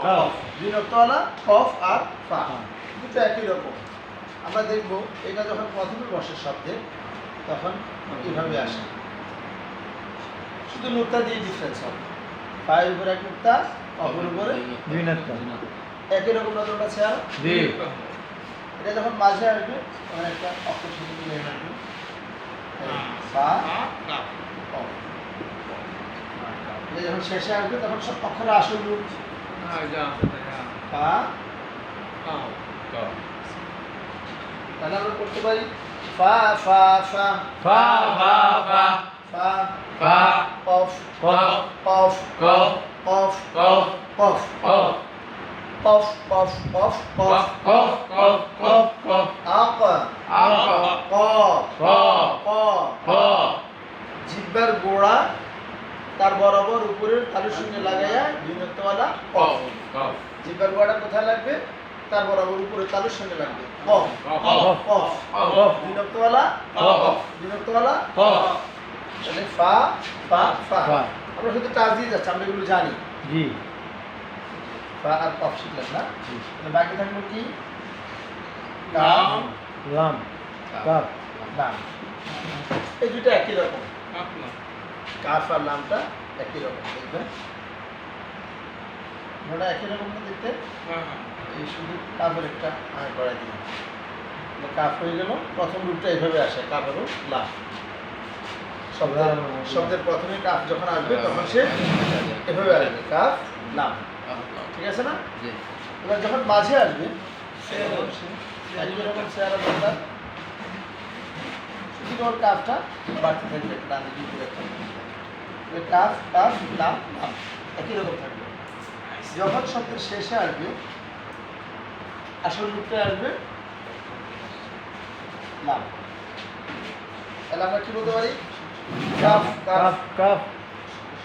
কফ। দুই নক্তওয়ালা কফ আর ফা, দুটো একই রকম। আমরা দেখব এটা যখন প্রথমে বসে শব্দে তখন এইভাবে আসে, শুধু নুক্তা দিয়ে ডিফারেন্স হবে। ফায়ের উপরে এক নুক্তা, কফের উপরে দুই নুক্তা। একই রকম না তোমরা চেয়ার। জি। এটা যখন মাঝে আসবে তখন একটা অক্ষর সাথে মিলে আসবে, ফা কফ। এটা যখন শেষে আসবে তখন সব অক্ষরে আসল রূপ ফা কফ। তাহলে আমরা করতে পারি ফা ফা ফা ফা ফা ফা ফা ফা কফ কফ কফ কফ কফ কফ কফ কফ কফ কফ কফ কফ কফ কফ কফ কফ আক আক ক ক ক ক জিহ্বার গোড়া তার বরাবর উপরের তালুর সঙ্গে লাগাইয়া বিনক্তওয়ালা কফ। কফ জিহ্বার গোড়াটা কোথায় লাগবে? তার বরাবর উপরের তালুর সঙ্গে লাগবে কফ কফ কফ কফ বিনক্তওয়ালা কফ বিনক্তওয়ালা কফ। তাহলে ফা ফা ফা। ফা। আমরা শুধু টাচ দিয়ে যাচ্ছি, আমরা এগুলো জানি। জি। ফা আর কফ শিখলাম না, জি। তাহলে বাকি থাকলো কি? লাম লাম কাফ লাম। এই দুটো একই রকম, কাফ আর লামটা একই রকম দেখবেন। ওটা একই রকম না দেখতে? এই শুধু কাফের একটা আয় করা দিলাম, কাফ হয়ে গেল। প্রথম রূপটা এইভাবে আসে, কাফ হলো লাম। শব্দের প্রথমে কাফ যখন আসবে তখন সে এভাবে আসবে, কাফ লাম। ঠিক আছে না? এবার যখন মাঝে আসবে একই রকম চেহারা দরকার, শুধু ওর কাফটা বাড়তে থাকবে, ডান দিকে উপরে থাকবে। কাফ কাফ লাম লাম একই রকম থাকবে। যখন শব্দের শেষে আসবে আসল রূপটা আসবে লাম। তাহলে আমরা কি বলতে পারি? Calf calf calf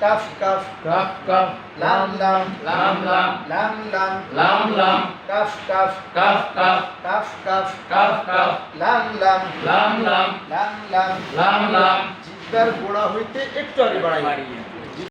calf calf calf calf calf লাম লাম লাম লাম লাম লাম লাম লাম calf calf calf calf calf calf calf calf লাম লাম লাম লাম লাম লাম লাম লাম। জিহ্বার গোড়া হইতে একটু আগে বাড়াই